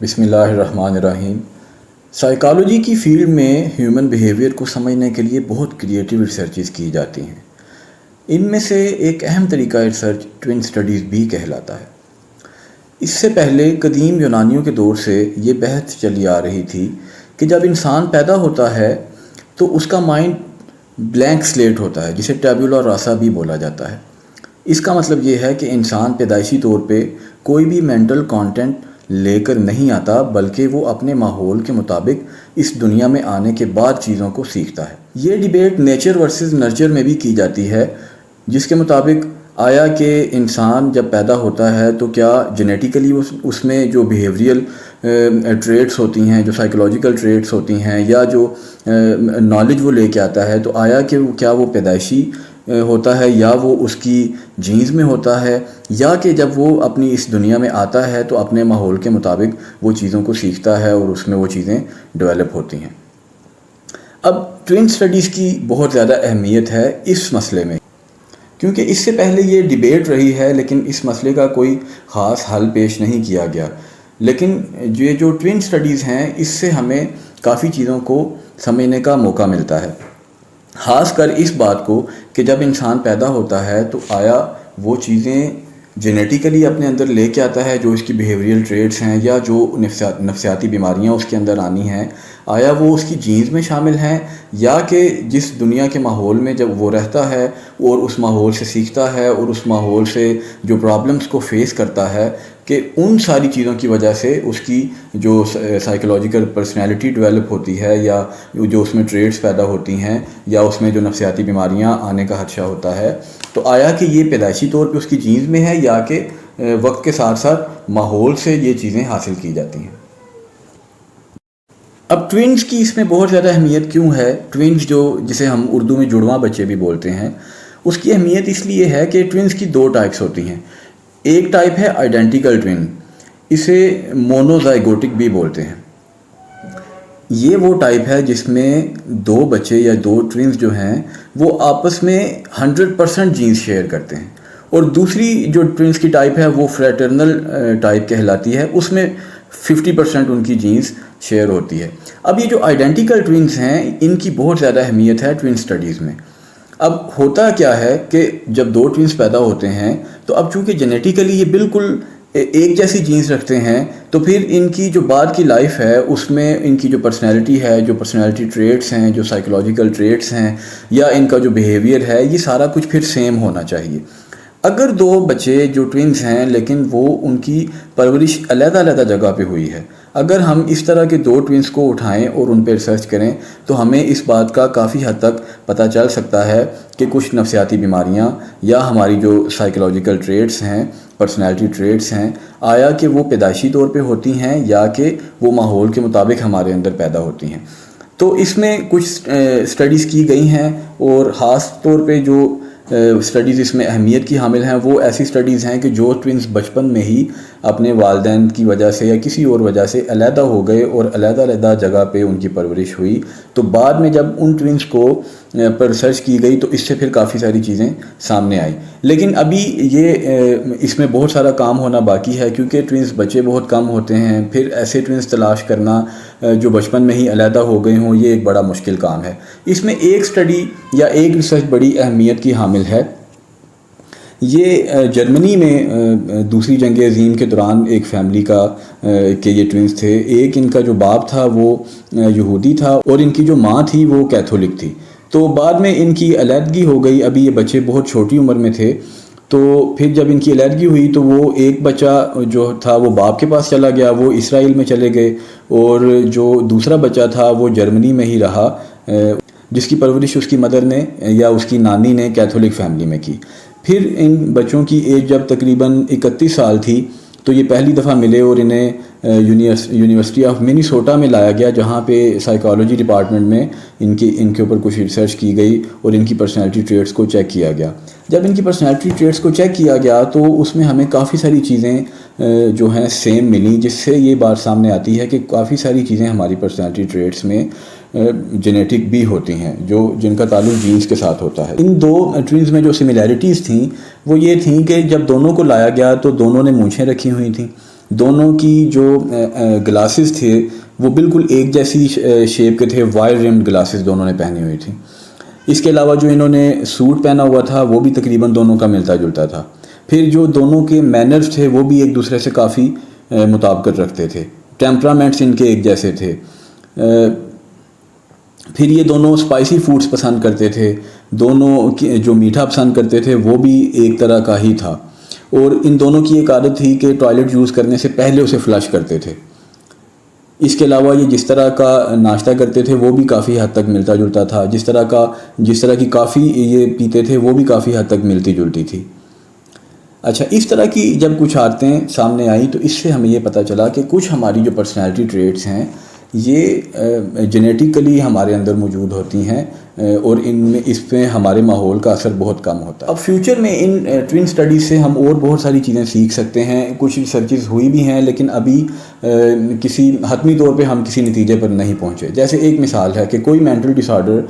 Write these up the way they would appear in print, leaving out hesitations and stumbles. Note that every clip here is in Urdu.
بسم اللہ الرحمن الرحیم۔ سائیکالوجی کی فیلڈ میں ہیومن بیہیویئر کو سمجھنے کے لیے بہت کریٹیو ریسرچز کی جاتی ہیں۔ ان میں سے ایک اہم طریقہ ریسرچ ٹوین سٹڈیز بھی کہلاتا ہے۔ اس سے پہلے قدیم یونانیوں کے دور سے یہ بحث چلی آ رہی تھی کہ جب انسان پیدا ہوتا ہے تو اس کا مائنڈ بلینک سلیٹ ہوتا ہے، جسے ٹیبولا راسا بھی بولا جاتا ہے۔ اس کا مطلب یہ ہے کہ انسان پیدائشی طور پہ کوئی بھی مینٹل کانٹینٹ لے کر نہیں آتا، بلکہ وہ اپنے ماحول کے مطابق اس دنیا میں آنے کے بعد چیزوں کو سیکھتا ہے۔ یہ ڈیبیٹ نیچر ورسز نرچر میں بھی کی جاتی ہے، جس کے مطابق آیا کہ انسان جب پیدا ہوتا ہے تو کیا جینیٹیکلی اس میں جو بیہیویئرل ٹریٹس ہوتی ہیں، جو سائیکولوجیکل ٹریٹس ہوتی ہیں، یا جو نالج وہ لے کے آتا ہے، تو آیا کہ کیا وہ پیدائشی ہوتا ہے یا وہ اس کی جینز میں ہوتا ہے، یا کہ جب وہ اپنی اس دنیا میں آتا ہے تو اپنے ماحول کے مطابق وہ چیزوں کو سیکھتا ہے اور اس میں وہ چیزیں ڈیولپ ہوتی ہیں۔ اب ٹوین سٹڈیز کی بہت زیادہ اہمیت ہے اس مسئلے میں، کیونکہ اس سے پہلے یہ ڈیبیٹ رہی ہے لیکن اس مسئلے کا کوئی خاص حل پیش نہیں کیا گیا۔ لیکن یہ جو ٹوین سٹڈیز ہیں، اس سے ہمیں کافی چیزوں کو سمجھنے کا موقع ملتا ہے، خاص کر اس بات کو کہ جب انسان پیدا ہوتا ہے تو آیا وہ چیزیں جینیٹیکلی اپنے اندر لے کے آتا ہے جو اس کی بیہیویئرل ٹریٹس ہیں، یا جو نفسیاتی بیماریاں اس کے اندر آنی ہیں، آیا وہ اس کی جینز میں شامل ہیں، یا کہ جس دنیا کے ماحول میں جب وہ رہتا ہے اور اس ماحول سے سیکھتا ہے اور اس ماحول سے جو پرابلمس کو فیس کرتا ہے، کہ ان ساری چیزوں کی وجہ سے اس کی جو سائیکولوجیکل پرسنالٹی ڈیولپ ہوتی ہے، یا جو اس میں ٹریٹس پیدا ہوتی ہیں، یا اس میں جو نفسیاتی بیماریاں آنے کا خدشہ ہوتا ہے، تو آیا کہ یہ پیدائشی طور پہ اس کی جینز میں ہے، یا کہ وقت کے ساتھ ساتھ ماحول سے یہ چیزیں حاصل کی جاتی ہیں۔ اب ٹوینز کی اس میں بہت زیادہ اہمیت کیوں ہے؟ ٹوینز جسے ہم اردو میں جڑواں بچے بھی بولتے ہیں، اس کی اہمیت اس لیے ہے کہ ٹوینز کی دو ٹائپس ہوتی ہیں۔ ایک ٹائپ ہے آئیڈینٹیکل ٹوین، اسے مونوزائگوٹک بھی بولتے ہیں۔ یہ وہ ٹائپ ہے جس میں دو بچے یا دو ٹوینز جو ہیں وہ آپس میں 100% جینز شیئر کرتے ہیں، اور دوسری جو ٹوینز کی ٹائپ ہے وہ فریٹرنل ٹائپ کہلاتی ہے، اس میں 50% ان کی جینز شیئر ہوتی ہے۔ اب یہ جو آئیڈینٹیکل ٹوینز ہیں، ان کی بہت زیادہ اہمیت ہے ٹوین سٹڈیز میں۔ اب ہوتا کیا ہے کہ جب دو ٹوینز پیدا ہوتے ہیں تو اب چونکہ جینیٹیکلی یہ بالکل ایک جیسی جینز رکھتے ہیں، تو پھر ان کی جو بعد کی لائف ہے اس میں ان کی جو پرسنالٹی ہے، جو پرسنالٹی ٹریٹس ہیں، جو سائیکولوجیکل ٹریٹس ہیں، یا ان کا جو بیہیویئر ہے، یہ سارا کچھ پھر سیم ہونا چاہیے۔ اگر دو بچے جو ٹوینز ہیں لیکن وہ ان کی پرورش علیحدہ علیحدہ جگہ پہ ہوئی ہے، اگر ہم اس طرح کے دو ٹوینز کو اٹھائیں اور ان پہ ریسرچ کریں تو ہمیں اس بات کا کافی حد تک پتہ چل سکتا ہے کہ کچھ نفسیاتی بیماریاں یا ہماری جو سائیکولوجیکل ٹریٹس ہیں، پرسنالٹی ٹریٹس ہیں، آیا کہ وہ پیدائشی طور پہ ہوتی ہیں یا کہ وہ ماحول کے مطابق ہمارے اندر پیدا ہوتی ہیں۔ تو اس میں کچھ سٹڈیز کی گئی ہیں، اور خاص طور پہ جو سٹڈیز اس میں اہمیت کی حامل ہیں وہ ایسی سٹڈیز ہیں کہ جو ٹوینز بچپن میں ہی اپنے والدین کی وجہ سے یا کسی اور وجہ سے علیحدہ ہو گئے اور علیحدہ علیحدہ جگہ پہ ان کی پرورش ہوئی، تو بعد میں جب ان ٹوینز کو پر ریسرچ کی گئی تو اس سے پھر کافی ساری چیزیں سامنے آئیں۔ لیکن ابھی یہ اس میں بہت سارا کام ہونا باقی ہے، کیونکہ ٹوینز بچے بہت کم ہوتے ہیں، پھر ایسے ٹوینز تلاش کرنا جو بچپن میں ہی علیحدہ ہو گئے ہوں، یہ ایک بڑا مشکل کام ہے۔ اس میں ایک سٹڈی یا ایک ریسرچ بڑی اہمیت کی حامل ہے۔ یہ جرمنی میں دوسری جنگ عظیم کے دوران ایک فیملی کا کہ یہ ٹوینز تھے، ایک ان کا جو باپ تھا وہ یہودی تھا اور ان کی جو ماں تھی وہ کیتھولک تھی۔ تو بعد میں ان کی علیحدگی ہو گئی، ابھی یہ بچے بہت چھوٹی عمر میں تھے، تو پھر جب ان کی علیحدگی ہوئی تو وہ ایک بچہ جو تھا وہ باپ کے پاس چلا گیا، وہ اسرائیل میں چلے گئے، اور جو دوسرا بچہ تھا وہ جرمنی میں ہی رہا، جس کی پرورش اس کی مدر نے یا اس کی نانی نے کیتھولک فیملی میں کی۔ پھر ان بچوں کی ایج جب تقریباً 31 سال تھی تو یہ پہلی دفعہ ملے، اور انہیں یونیورسٹی آف منیسوٹا میں لایا گیا، جہاں پہ سائیکالوجی ڈپارٹمنٹ میں ان کے اوپر کچھ ریسرچ کی گئی اور ان کی پرسنالٹی ٹریٹس کو چیک کیا گیا۔ جب ان کی پرسنالٹی ٹریٹس کو چیک کیا گیا تو اس میں ہمیں کافی ساری چیزیں جو ہیں سیم ملیں، جس سے یہ بات سامنے آتی ہے کہ کافی ساری چیزیں ہماری پرسنالٹی ٹریٹس میں جینیٹک بھی ہوتی ہیں، جن کا تعلق جینز کے ساتھ ہوتا ہے۔ ان دو ٹوینز میں جو سملیرٹیز تھیں وہ یہ تھیں کہ جب دونوں کو لایا گیا تو دونوں نے مونچھیں رکھی ہوئی تھیں، دونوں کی جو گلاسز تھے وہ بالکل ایک جیسی شیپ کے تھے، وائر ریمڈ گلاسز دونوں نے پہنی ہوئی تھی۔ اس کے علاوہ جو انہوں نے سوٹ پہنا ہوا تھا وہ بھی تقریباً دونوں کا ملتا جلتا تھا۔ پھر جو دونوں کے مینرز تھے وہ بھی ایک دوسرے سے کافی مطابقت رکھتے تھے، ٹیمپرامنٹس ان کے ایک جیسے تھے۔ پھر یہ دونوں اسپائسی فوڈس پسند کرتے تھے، دونوں جو میٹھا پسند کرتے تھے وہ بھی ایک طرح کا ہی تھا، اور ان دونوں کی ایک عادت تھی کہ ٹوائلٹ یوز کرنے سے پہلے اسے فلش کرتے تھے۔ اس کے علاوہ یہ جس طرح کا ناشتہ کرتے تھے وہ بھی کافی حد تک ملتا جلتا تھا، جس طرح کی کافی یہ پیتے تھے وہ بھی کافی حد تک ملتی جلتی تھی۔ اچھا، اس طرح کی جب کچھ عادتیں سامنے آئی تو اس سے ہمیں یہ پتہ چلا کہ کچھ ہماری جو پرسنالٹی ٹریٹس ہیں یہ جینیٹیکلی ہمارے اندر موجود ہوتی ہیں، اور اس پہ ہمارے ماحول کا اثر بہت کم ہوتا ہے۔ اب فیوچر میں ان ٹوین سٹڈیز سے ہم اور بہت ساری چیزیں سیکھ سکتے ہیں، کچھ ریسرچز ہوئی بھی ہیں لیکن ابھی کسی حتمی طور پہ ہم کسی نتیجے پر نہیں پہنچے۔ جیسے ایک مثال ہے کہ کوئی مینٹل ڈس آرڈر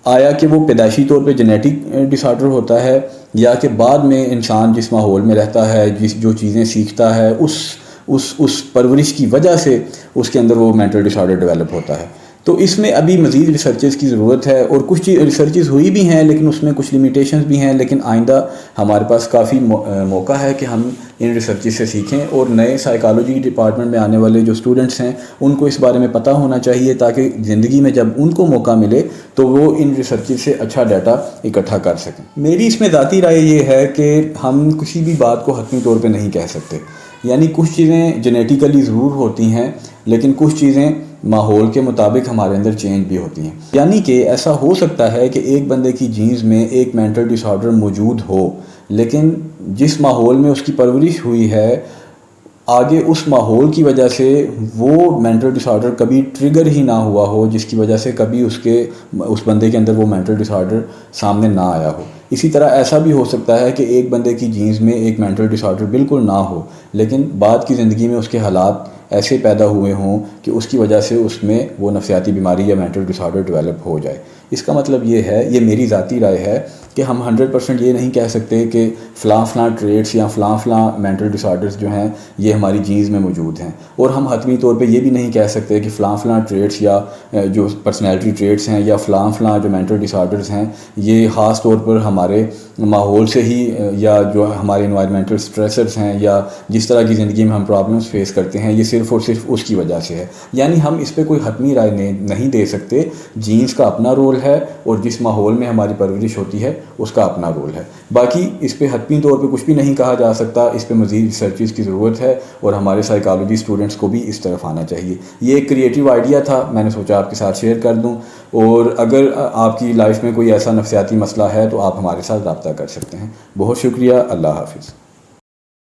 آیا کہ وہ پیدائشی طور پہ جینیٹک ڈس آرڈر ہوتا ہے، یا کہ بعد میں انسان جس ماحول میں رہتا ہے، جو چیزیں سیکھتا ہے اس پرورش کی وجہ سے اس کے اندر وہ مینٹل ڈس آرڈر ڈیولپ ہوتا ہے۔ تو اس میں ابھی مزید ریسرچز کی ضرورت ہے، اور کچھ ریسرچز ہوئی بھی ہیں لیکن اس میں کچھ لیمیٹیشنز بھی ہیں، لیکن آئندہ ہمارے پاس کافی موقع ہے کہ ہم ان ریسرچز سے سیکھیں، اور نئے سائیکالوجی ڈپارٹمنٹ میں آنے والے جو اسٹوڈنٹس ہیں ان کو اس بارے میں پتہ ہونا چاہیے، تاکہ زندگی میں جب ان کو موقع ملے تو وہ ان ریسرچز سے اچھا ڈیٹا اکٹھا کر سکیں۔ میری اس میں ذاتی رائے یہ ہے کہ ہم کسی بھی بات کو حتمی طور پہ نہیں کہہ سکتے، یعنی کچھ چیزیں جینیٹیکلی ضرور ہوتی ہیں لیکن کچھ چیزیں ماحول کے مطابق ہمارے اندر چینج بھی ہوتی ہیں۔ یعنی کہ ایسا ہو سکتا ہے کہ ایک بندے کی جینز میں ایک مینٹل ڈس آرڈر موجود ہو، لیکن جس ماحول میں اس کی پرورش ہوئی ہے آگے اس ماحول کی وجہ سے وہ مینٹل ڈس آرڈر کبھی ٹریگر ہی نہ ہوا ہو، جس کی وجہ سے کبھی اس بندے کے اندر وہ مینٹل ڈس آرڈر سامنے نہ آیا ہو۔ اسی طرح ایسا بھی ہو سکتا ہے کہ ایک بندے کی جینز میں ایک مینٹل ڈس آرڈر بالکل نہ ہو، لیکن بعد کی زندگی میں اس کے حالات ایسے پیدا ہوئے ہوں کہ اس کی وجہ سے اس میں وہ نفسیاتی بیماری یا مینٹل ڈس آرڈر ڈیولپ ہو جائے۔ اس کا مطلب یہ ہے، یہ میری ذاتی رائے ہے کہ ہم 100% یہ نہیں کہہ سکتے کہ فلاں ٹریٹس یا فلاں مینٹل ڈس آرڈرز جو ہیں یہ ہماری جینز میں موجود ہیں، اور ہم حتمی طور پہ یہ بھی نہیں کہہ سکتے کہ فلاں ٹریٹس یا جو پرسنالٹی ٹریٹس ہیں یا فلاں جو مینٹل ڈس آرڈرز ہیں یہ خاص طور پر ہمارے ماحول سے ہی، یا جو ہمارے انوائرمنٹل سٹریسرز ہیں، یا جس طرح کی زندگی میں ہم پرابلمس فیس کرتے ہیں یہ صرف اور صرف اس کی وجہ سے ہے۔ یعنی ہم اس پہ کوئی حتمی رائے نہیں دے سکتے۔ جینز کا اپنا رول ہے، اور جس ماحول میں ہماری پرورش ہوتی ہے اس کا اپنا رول ہے۔ باقی اس پہ حتمی طور پہ کچھ بھی نہیں کہا جا سکتا، اس پہ مزید ریسرچز کی ضرورت ہے، اور ہمارے سائیکالوجی اسٹوڈنٹس کو بھی اس طرف آنا چاہیے۔ یہ ایک کریٹیو آئیڈیا تھا، میں نے سوچا آپ کے ساتھ شیئر کر دوں، اور اگر آپ کی لائف میں کوئی ایسا نفسیاتی مسئلہ ہے تو آپ ہمارے ساتھ رابطہ کر سکتے ہیں۔ بہت شکریہ، اللہ حافظ۔